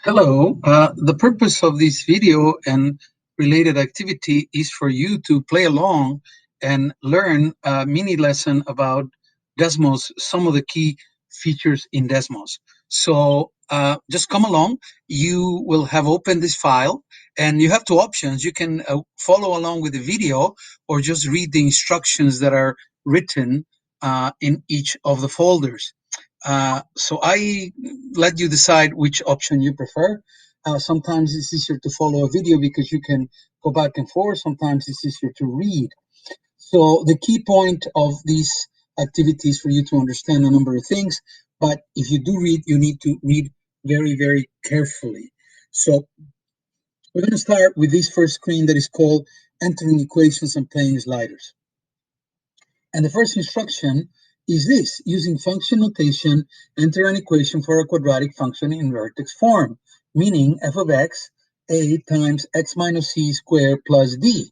Hello. The purpose of this video and related activity is for you to play along and learn a mini lesson about Desmos, some of the key features in Desmos. So just come along. You will have opened this file and you have two options. You can follow along with the video or just read the instructions that are written in each of the folders. So I let you decide which option you prefer. Sometimes it's easier to follow a video because you can go back and forth. Sometimes it's easier to read. So the key point of these activities for you to understand a number of things. But if you do read, you need to read very, very carefully. So we're going to start with this first screen that is called entering equations and playing sliders. And the first instruction is this: using function notation, enter an equation for a quadratic function in vertex form, meaning f of x, a times x minus c squared plus d.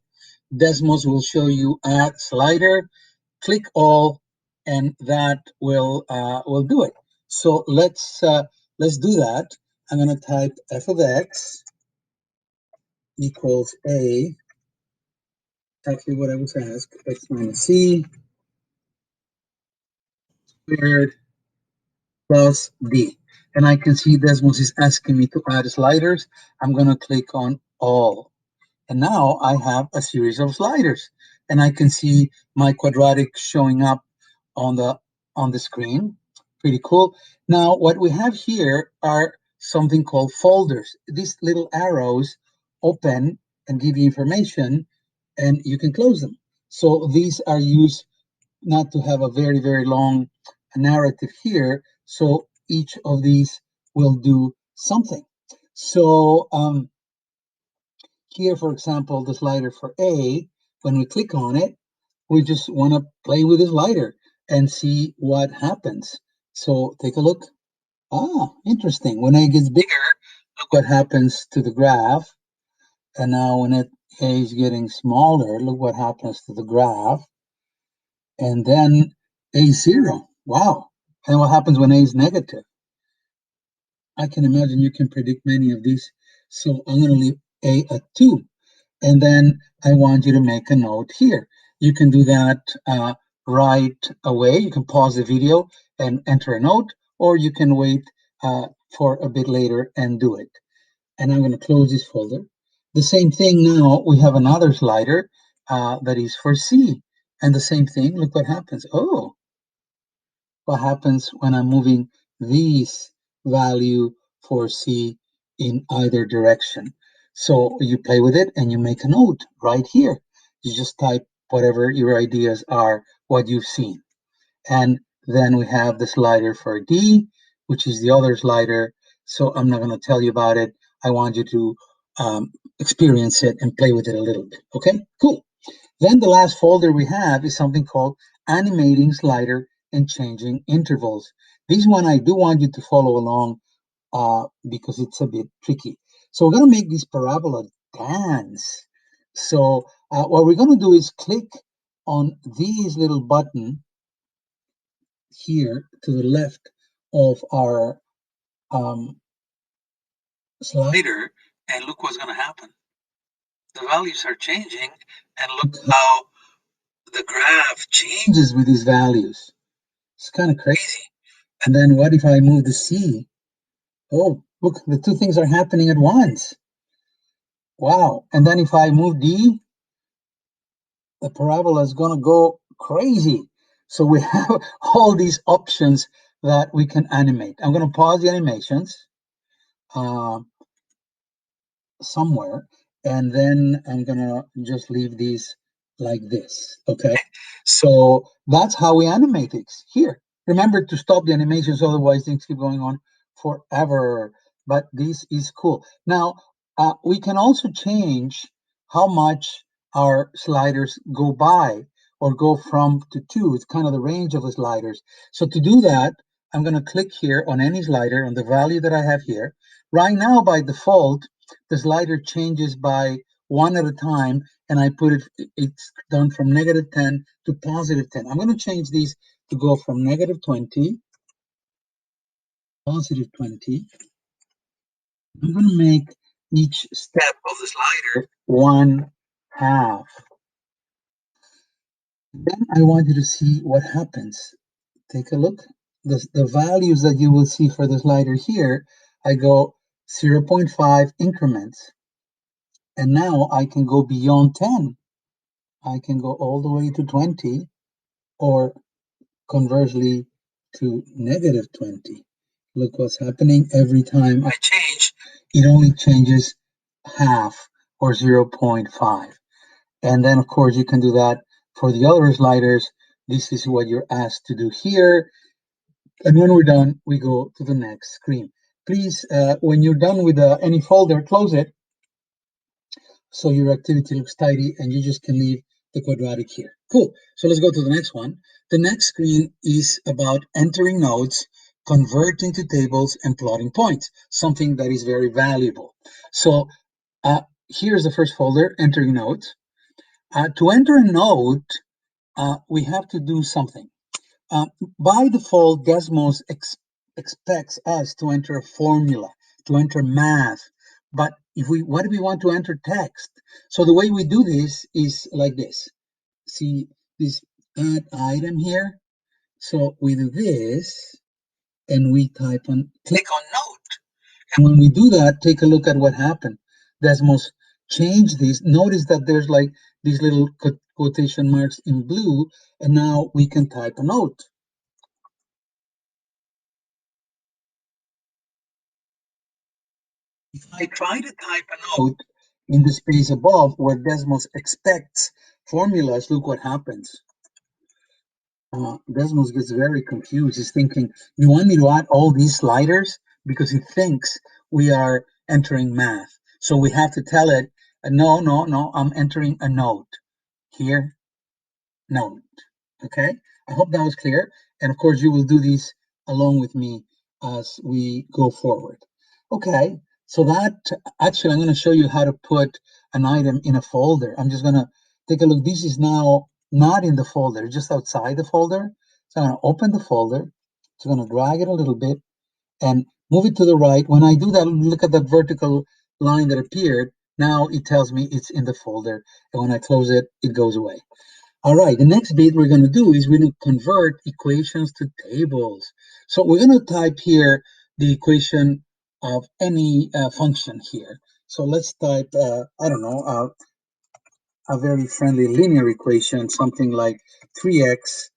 Desmos will show you add slider, click all, and that will do it. So let's do that. I'm going to type f of x equals a, exactly what I was asked, x minus c squared plus D. And I can see Desmos is asking me to add sliders. I'm going to click on all. And now I have a series of sliders. And I can see my quadratic showing up on the screen. Pretty cool. Now, what we have here are something called folders. These little arrows open and give you information, and you can close them. So these are used not to have a very, very long narrative here. So each of these will do something. So here, for example, the slider for A, when we click on it, we just want to play with the slider and see what happens. So take a look. Ah, interesting. When A gets bigger, look what happens to the graph. And now when A is getting smaller, look what happens to the graph. And then A0. Wow. And what happens when A is negative? I can imagine you can predict many of these. So I'm going to leave A at 2. And then I want you to make a note here. You can do that right away. You can pause the video and enter a note, or you can wait for a bit later and do it. And I'm going to close this folder. The same thing now, we have another slider that is for C. And the same thing, look what happens. Oh, what happens when I'm moving this value for C in either direction. So you play with it and you make a note right here. You just type whatever your ideas are, what you've seen. And then we have the slider for D, which is the other slider. So I'm not going to tell you about it. I want you to experience it and play with it a little bit. Okay, cool. Then the last folder we have is something called animating slider and changing intervals. This one I do want you to follow along because it's a bit tricky. So we're going to make this parabola dance. So what we're going to do is click on this little button here to the left of our slider, and look what's going to happen. The values are changing, and look how the graph changes with these values. It's kind of crazy. And then what if I move the C? Oh, look, the two things are happening at once. Wow. And then if I move D, the parabola is going to go crazy. So we have all these options that we can animate. I'm going to pause the animations somewhere, and then I'm going to just leave these like this. Okay. So that's how we animate things here. Remember to stop the animations, otherwise things keep going on forever. But this is cool. Now, we can also change how much our sliders go by or go from to 2. It's kind of the range of the sliders. So to do that, I'm going to click here on any slider on the value that I have here. Right now, by default, the slider changes by 1 at a time, and I put it's done from -10 to +10. I'm going to change these to go from -20, +20, I'm going to make each step of the slider 1/2. Then I want you to see what happens. Take a look. The values that you will see for the slider here, I go 0.5 increments. And now I can go beyond 10. I can go all the way to 20, or conversely to -20. Look what's happening every time I change. It only changes half, or 0.5. And then, of course, you can do that for the other sliders. This is what you're asked to do here. And when we're done, we go to the next screen. Please, when you're done with any folder, close it so your activity looks tidy and you just can leave the quadratic here. Cool. So let's go to the next one. The next screen is about entering nodes, converting to tables, and plotting points, something that is very valuable. So here's the first folder, entering nodes. To enter a node, we have to do something. By default, Desmos expects us to enter a formula, to enter math. But what if we want to enter text? So the way we do this is like this. See this add item here? So we do this, and we click on note. And when we do that, take a look at what happened. Desmos changed this. Notice that there's like these little quotation marks in blue, and now we can type a note. If I try to type a note in the space above where Desmos expects formulas, look what happens. Desmos gets very confused. He's thinking, you want me to add all these sliders? Because he thinks we are entering math. So we have to tell it, no, no, no, I'm entering a note. Here, note. Okay, I hope that was clear. And of course, you will do these along with me as we go forward. Okay, so that actually, I'm going to show you how to put an item in a folder. I'm just going to take a look. This is now not in the folder, just outside the folder. So I'm going to open the folder. So I'm going to drag it a little bit and move it to the right. When I do that, look at that vertical line that appeared. Now it tells me it's in the folder. And when I close it, it goes away. All right, the next bit we're going to do is we're going to convert equations to tables. So we're going to type here the equation of any function here. So let's type, I don't know, a very friendly linear equation, something like 3x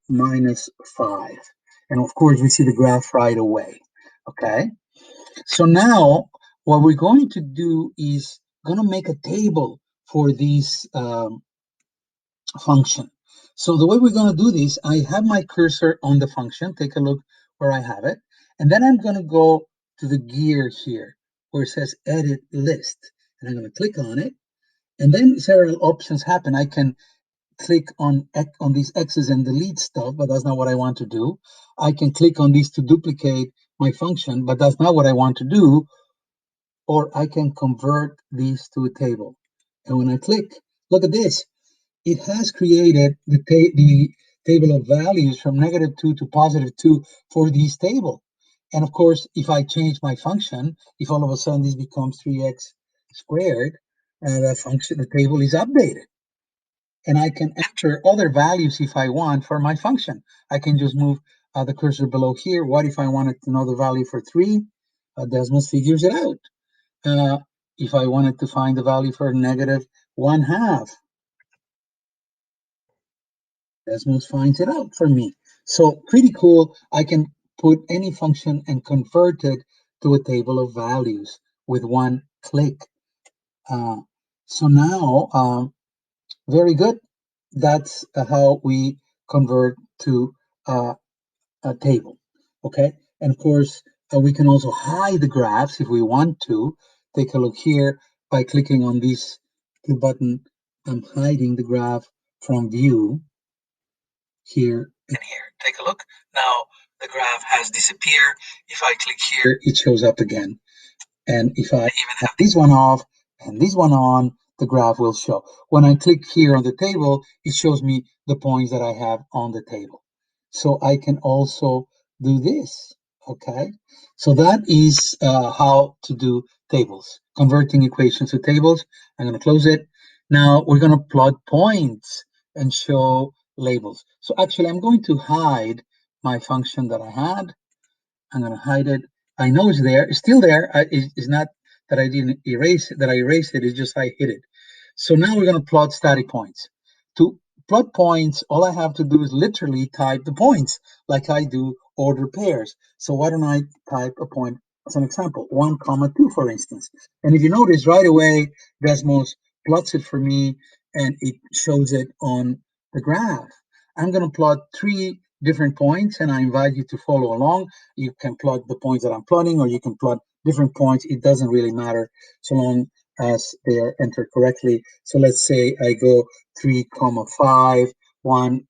minus 5. And of course, we see the graph right away. Okay, so now what we're going to do is going to make a table for these function. So the way we're going to do this, I have my cursor on the function. Take a look where I have it. And then I'm going to go to the gear here where it says edit list. And I'm going to click on it. And then several options happen. I can click on these X's and delete stuff, but that's not what I want to do. I can click on these to duplicate my function, but that's not what I want to do. Or I can convert these to a table. And when I click, look at this. It has created the table of values from -2 to +2 for this table. And of course, if I change my function, if all of a sudden this becomes 3x squared, the table is updated. And I can enter other values if I want for my function. I can just move the cursor below here. What if I wanted to know the value for 3? Desmos figures it out. If I wanted to find the value for -1/2, Desmos finds it out for me. So pretty cool. I can put any function and convert it to a table of values with one click. So now, very good. That's how we convert to a table. Okay. And of course, we can also hide the graphs if we want to. Take a look here by clicking on this blue button. I'm hiding the graph from view here and here. Take a look. Now the graph has disappeared. If I click here, it shows up again. And if I even have this one off and this one on, the graph will show. When I click here on the table, it shows me the points that I have on the table. So I can also do this. Okay, so that is how to do tables, converting equations to tables. I'm going to close it. Now we're going to plot points and show labels. So actually, I'm going to hide my function that I had. I'm going to hide it. I know it's there. It's still there. It's not that I didn't erase it, that I erased it. It's just I hid it. So now we're going to plot static points. To plot points, all I have to do is literally type the points like I do order pairs. So why don't I type a point as an example, 1, comma 2, for instance. And if you notice right away, Desmos plots it for me and it shows it on the graph. I'm going to plot 3 different points and I invite you to follow along. You can plot the points that I'm plotting or you can plot different points. It doesn't really matter so long as they are entered correctly. So let's say I go 3, comma 5, 1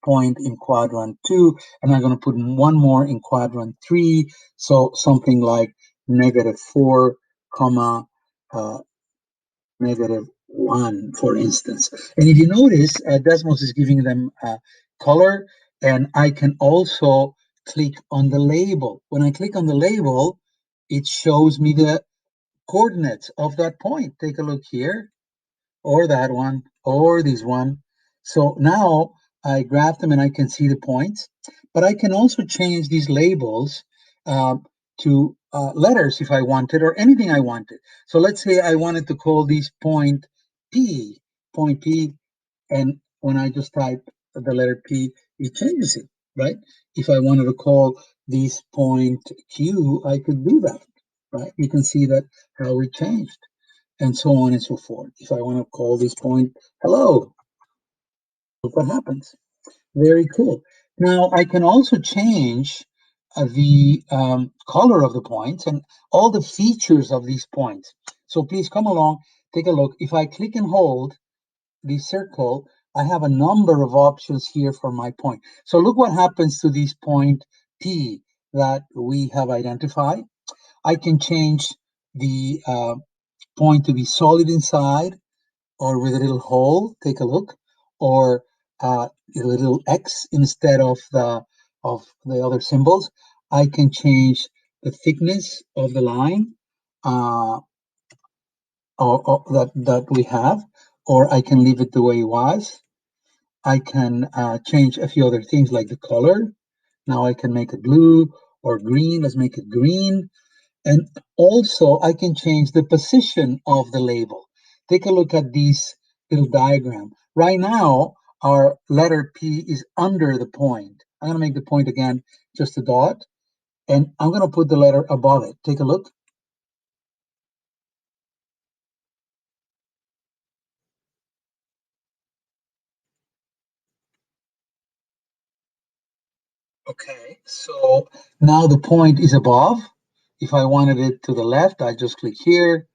point in quadrant 2, and I'm going to put one more in quadrant 3. So something like -4, comma -1, for instance. And if you notice, Desmos is giving them color, and I can also click on the label. When I click on the label, it shows me the coordinates of that point. Take a look here, or that one, or this one. So now I graph them and I can see the points, but I can also change these labels uh, to letters if I wanted, or anything I wanted. So let's say I wanted to call this point P, and when I just type the letter P, it changes it, right? If I wanted to call this point Q, I could do that, right? You can see that how it changed, and so on and so forth. If I want to call this point hello, look what happens. Very cool. Now I can also change the color of the points and all the features of these points. So please come along, take a look. If I click and hold the circle, I have a number of options here for my point. So look what happens to this point P that we have identified. I can change the point to be solid inside, or with a little hole, take a look, or a little X instead of the other symbols. I can change the thickness of the line or that we have, or I can leave it the way it was. I can change a few other things like the color. Now I can make it blue or green. Let's make it green. And also I can change the position of the label. Take a look at this little diagram. Right now, our letter P is under the point. I'm going to make the point again, just a dot, and I'm going to put the letter above it. Take a look. Okay, so now the point is above. If I wanted it to the left, I just click here,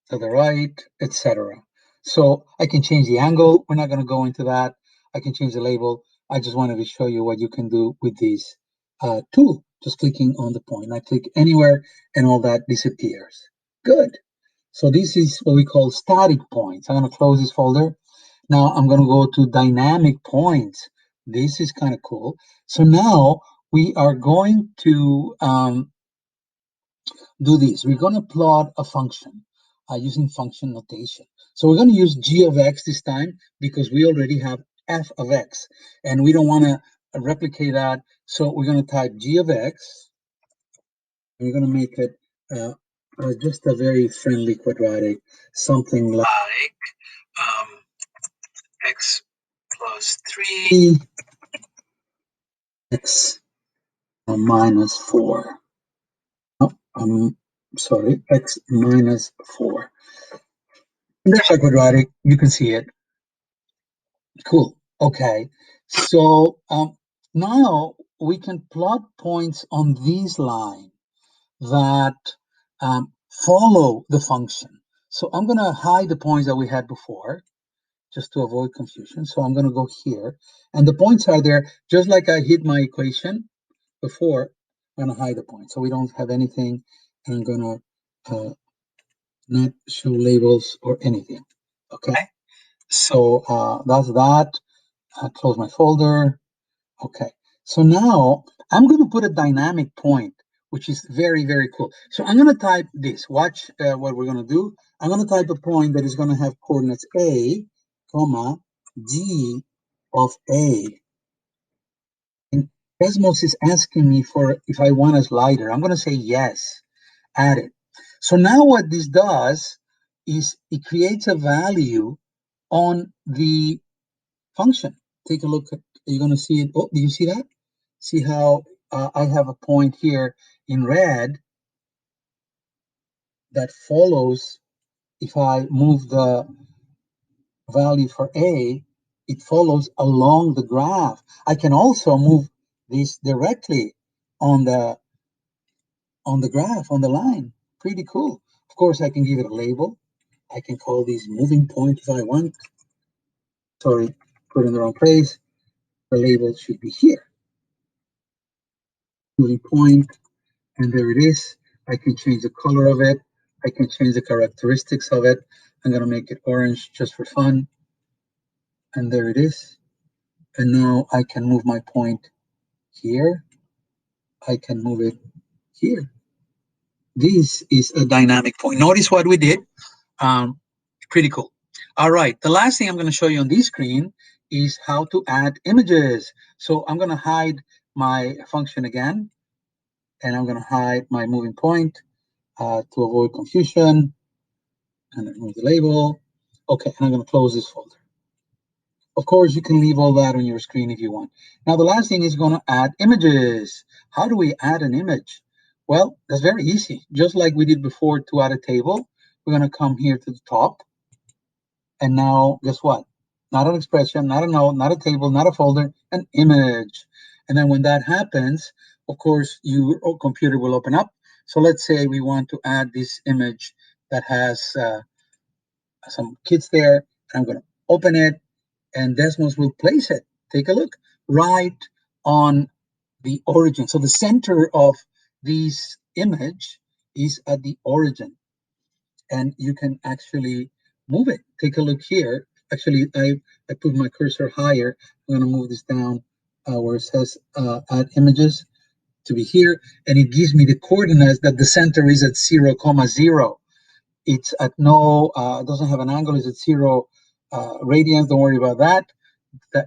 to the right, etc. So I can change the angle. We're not going to go into that. I can change the label. I just wanted to show you what you can do with this tool. Just clicking on the point. I click anywhere and all that disappears. Good. So this is what we call static points. I'm going to close this folder. Now I'm going to go to dynamic points. This is kind of cool. So now we are going to do this. We're going to plot a function using function notation. So we're going to use g of x this time because we already have f of x, and we don't want to replicate that. So we're going to type g of x, and we're going to make it just a very friendly quadratic, something like um, x plus 3, x minus 4. Oh, sorry, x minus 4. And there's a quadratic. You can see it. Cool. Okay. So now we can plot points on this line that follow the function. So I'm going to hide the points that we had before just to avoid confusion. So I'm going to go here. And the points are there just like I hid my equation before. I'm going to hide the points so we don't have anything. And I'm going to not show labels or anything. Okay. So that's that. I close my folder. Okay, so now I'm going to put a dynamic point, which is very, very cool. So I'm going to type this. Watch what we're going to do. I'm going to type a point that is going to have coordinates A, comma, G of A. And Desmos is asking me for if I want a slider. I'm going to say yes, add it. So now what this does is it creates a value on the function. Take a look at, you're going to see it. Oh, do you see that? See how I have a point here in red that follows. If I move the value for A, it follows along the graph. I can also move this directly on the graph, on the line. Pretty cool. Of course, I can give it a label. I can call these moving point if I want. Sorry, put in the wrong place. The label should be here. Moving point, and there it is. I can change the color of it. I can change the characteristics of it. I'm going to make it orange just for fun. And there it is. And now I can move my point here. I can move it here. This is a dynamic point. Notice what we did. Um, Pretty cool. All right. The last thing I'm going to show you on this screen is how to add images. So I'm going to hide my function again, and I'm going to hide my moving point to avoid confusion. And remove the label. Okay, and I'm going to close this folder. Of course, you can leave all that on your screen if you want. Now, the last thing is going to add images. How do we add an image? Well, that's very easy. Just like we did before to add a table, we're going to come here to the top. And now, guess what? Not an expression, not a node, not a table, not a folder, an image. And then when that happens, of course, your computer will open up. So let's say we want to add this image that has some kids there. I'm going to open it, and Desmos will place it. Take a look right on the origin. So the center of this image is at the origin, and you can actually move it. Take a look here. Actually, I put my cursor higher. I'm going to move this down where it says add images to be here, and it gives me the coordinates that the center is at 0, 0. It's at no, it doesn't have an angle, it's at 0 radians. Don't worry about that.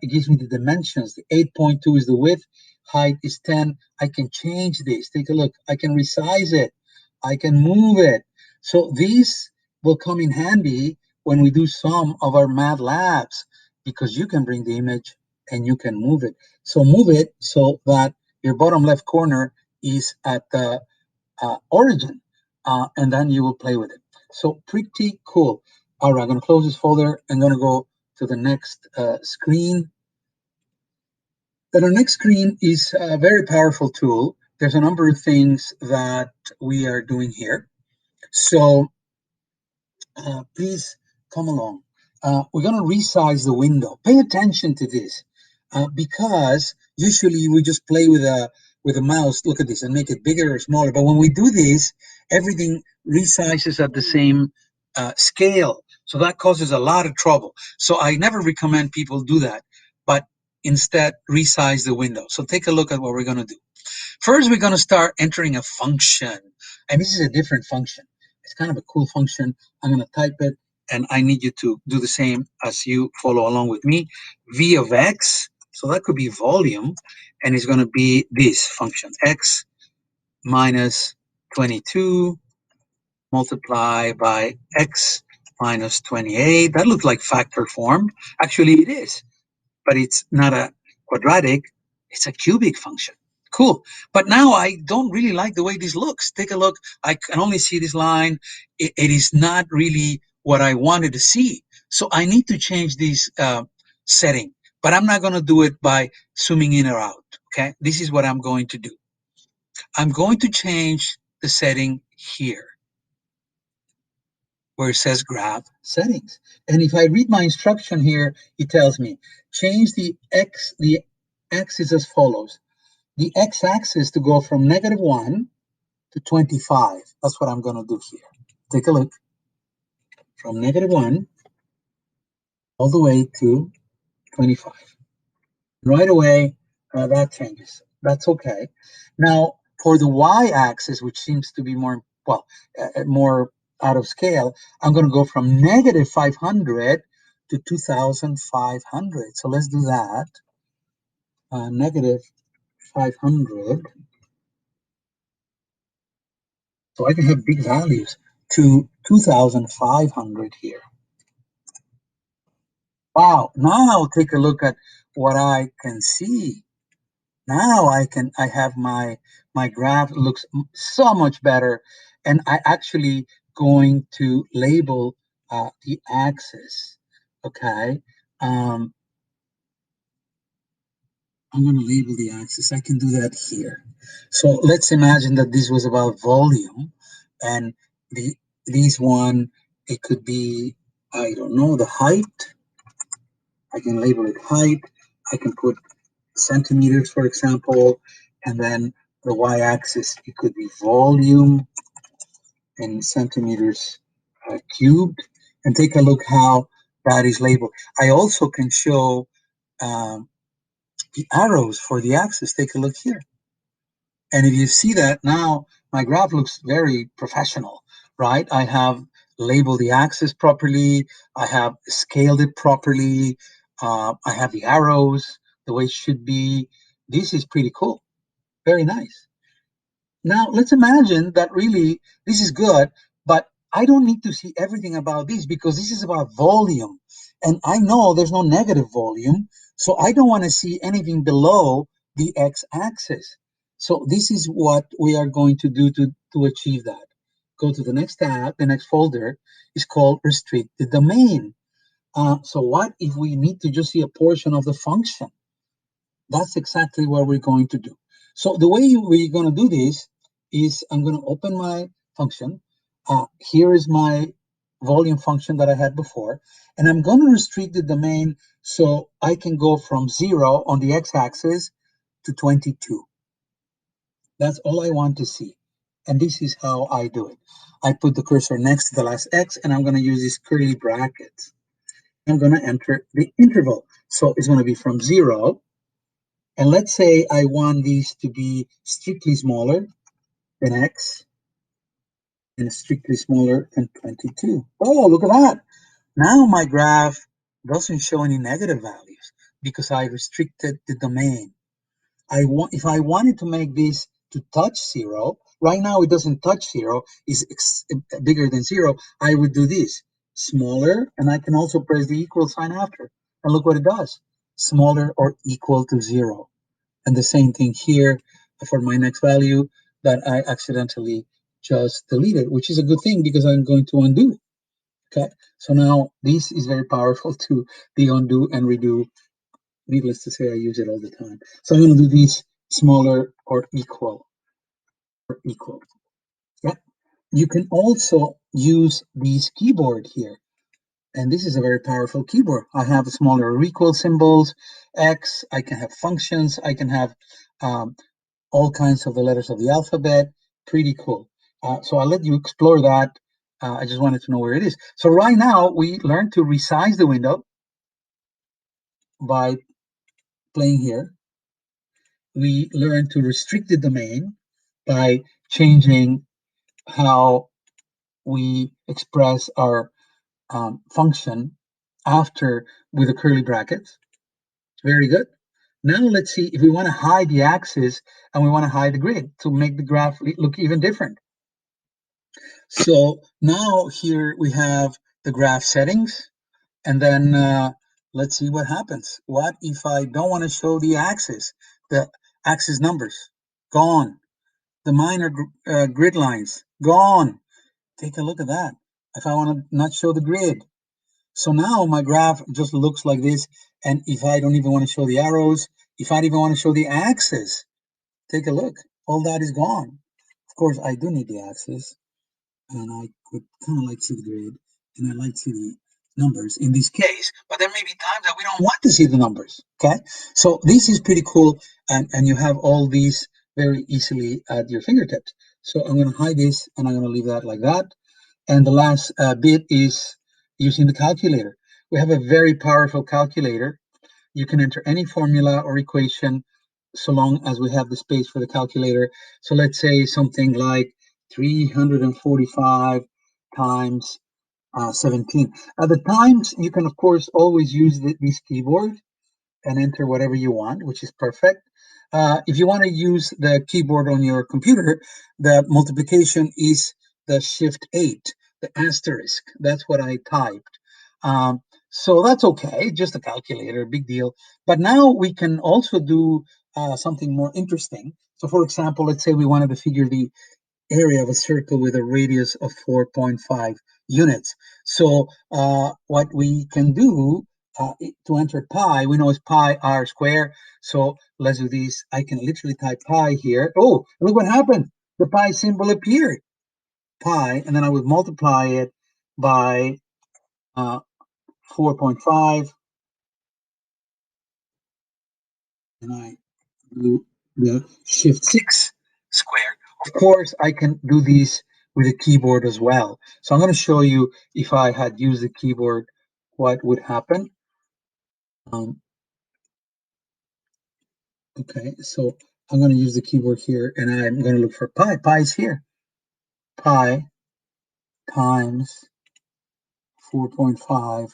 It gives me the dimensions. The 8.2 is the width, height is 10. I can change this. Take a look. I can resize it. I can move it. So these will come in handy when we do some of our math labs, because you can bring the image and you can move it. So move it so that your bottom left corner is at the origin, and then you will play with it. So pretty cool. All right, I'm going to close this folder. I'm going to go to the next screen. Then our next screen is a very powerful tool. There's a number of things that we are doing here. So please come along. We're going to resize the window. Pay attention to this, because usually we just play with a mouse. Look at this and make it bigger or smaller. But when we do this, everything resizes at the same scale. So that causes a lot of trouble. So I never recommend people do that, but instead resize the window. So take a look at what we're going to do. First, we're going to start entering a function. And this is a different function. It's kind of a cool function. I'm going to type it, and I need you to do the same as you follow along with me. V of x, so that could be volume, and it's going to be this function, x minus 22 multiplied by x minus 28. That looks like factor form. Actually, it is, but it's not a quadratic, it's a cubic function. Cool. But now I don't really like the way this looks. Take a look. I can only see this line. It is not really what I wanted to see. So I need to change this setting, but I'm not going to do it by zooming in or out. Okay. This is what I'm going to do. I'm going to change the setting here where it says graph settings. And if I read my instruction here, it tells me change the axis as follows. The x-axis to go from -1 to 25. That's what I'm going to do here. Take a look. From -1 all the way to 25. Right away, that changes. That's okay. Now, for the y-axis, which seems to be more, well, more out of scale, I'm going to go from negative 500 to 2,500. So let's do that. Negative 500. So I can have big values to 2,500 here. Wow, now take a look at what I can see. Now I have my graph looks so much better, and I actually going to label the axis. Okay, um, I'm going to label the axis. I can do that here. So let's imagine that this was about volume, and these one, it could be, I don't know, the height. I can label it height. I can put centimeters, for example, and then the y-axis, it could be volume in centimeters cubed, and take a look how that is labeled. I also can show um, the arrows for the axis. Take a look here. And if you see that now, my graph looks very professional, right? I have labeled the axis properly. I have scaled it properly. I have the arrows the way it should be. This is pretty cool. Very nice. Now, let's imagine that really this is good, but I don't need to see everything about this because this is about volume. And I know there's no negative volume, so I don't want to see anything below the x-axis. So this is what we are going to do to achieve that. Go to the next tab, the next folder is called restrict the domain. So what if we need to just see a portion of the function? That's exactly what we're going to do. So the way we're going to do this is I'm going to open my function. Here is my volume function that I had before, and I'm going to restrict the domain so I can go from 0 on the x-axis to 22. That's all I want to see. And this is how I do it. I put the cursor next to the last x, and I'm going to use these curly brackets. I'm going to enter the interval. So it's going to be from 0. And let's say I want these to be strictly smaller than x and strictly smaller than 22. Oh, look at that. Now my graph doesn't show any negative values because I restricted the domain. If I wanted to make this to touch 0, right now it doesn't touch 0, it's bigger than 0, I would do this, smaller, and I can also press the equal sign after. And look what it does, smaller or equal to 0. And the same thing here for my next value that I accidentally just deleted, which is a good thing because I'm going to undo. Okay, so now this is very powerful to the undo and redo. Needless to say, I use it all the time. So I'm going to do these smaller or equal. Yeah. You can also use this keyboard here. And this is a very powerful keyboard. I have smaller or equal symbols, X, I can have functions, I can have all kinds of the letters of the alphabet. Pretty cool. So I'll let you explore that. I just wanted to know where it is. So right now, we learned to resize the window by playing here. We learned to restrict the domain by changing how we express our function after with the curly brackets. Very good. Now let's see if we want to hide the axis and we want to hide the grid to make the graph look even different. So now here we have the graph settings, and then let's see what happens. What if I don't want to show the axis numbers? Gone. The minor grid lines, gone. Take a look at that. If I want to not show the grid. So now my graph just looks like this, and if I don't even want to show the arrows, if I don't even want to show the axis, take a look. All that is gone. Of course, I do need the axis, and I could kind of like see the grid, and I like to see the numbers in this case, but there may be times that we don't want to see the numbers, okay? So this is pretty cool, and you have all these very easily at your fingertips. So I'm going to hide this, and I'm going to leave that like that. And the last bit is using the calculator. We have a very powerful calculator. You can enter any formula or equation so long as we have the space for the calculator. So let's say something like 345 times 17. The times, you can, of course, always use this keyboard and enter whatever you want, which is perfect. If you want to use the keyboard on your computer, the multiplication is the Shift 8, the asterisk. That's what I typed. So that's okay, just a calculator, big deal. But now we can also do something more interesting. So, for example, let's say we wanted to figure the area of a circle with a radius of 4.5 units. So what we can do to enter pi, we know it's pi r square. So let's do this. I can literally type pi here. Oh, look what happened. The pi symbol appeared. Pi, and then I would multiply it by 4.5, and I do the Shift 6 square. Of course, I can do these with a keyboard as well. So I'm going to show you if I had used the keyboard, what would happen. Um, okay, so I'm going to use the keyboard here, and I'm going to look for pi. Pi is here. Pi times 4.5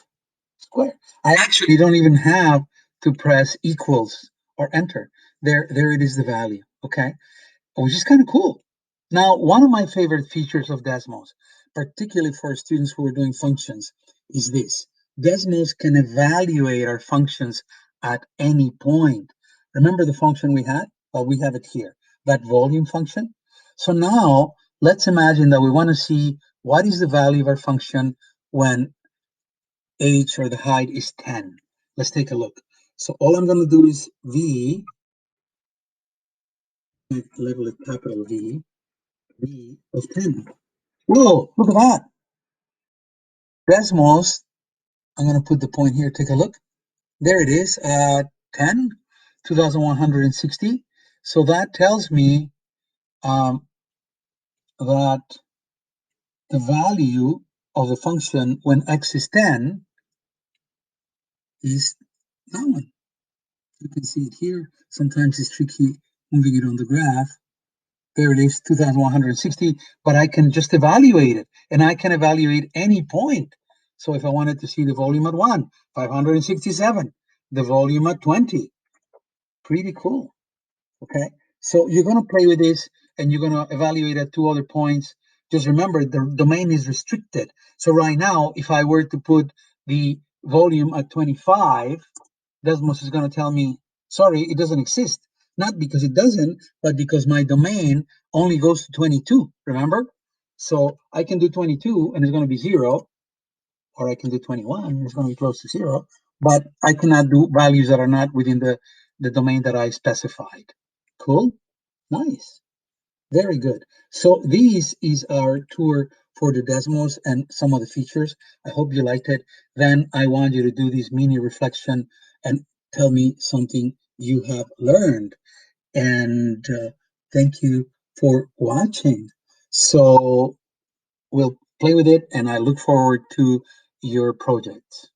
square. I actually don't even have to press equals or enter. There it is, the value. Okay, which is kind of cool. Now, one of my favorite features of Desmos, particularly for students who are doing functions, is this. Desmos can evaluate our functions at any point. Remember the function we had? Well, we have it here, that volume function. So now let's imagine that we want to see what is the value of our function when h, or the height, is 10. Let's take a look. So all I'm going to do is v, label it capital V of 10. Whoa, look at that. Desmos, I'm going to put the point here. Take a look. There it is, 10, 2160. So that tells me that the value of the function when x is 10 is that one. You can see it here. Sometimes it's tricky moving it on the graph. There it is, 2160, but I can just evaluate it, and I can evaluate any point. So if I wanted to see the volume at 1, 567, the volume at 20, pretty cool. Okay, so you're going to play with this, and you're going to evaluate at 2 other points. Just remember, the domain is restricted. So right now, if I were to put the volume at 25, Desmos is going to tell me, sorry, it doesn't exist. Not because it doesn't, but because my domain only goes to 22, remember? So I can do 22 and it's going to be 0, or I can do 21 and it's going to be close to 0, but I cannot do values that are not within the domain that I specified. Cool? Nice. Very good. So this is our tour for the Desmos and some of the features. I hope you liked it. Then I want you to do this mini reflection and tell me something you have learned. And thank you for watching. So we'll play with it, and I look forward to your projects.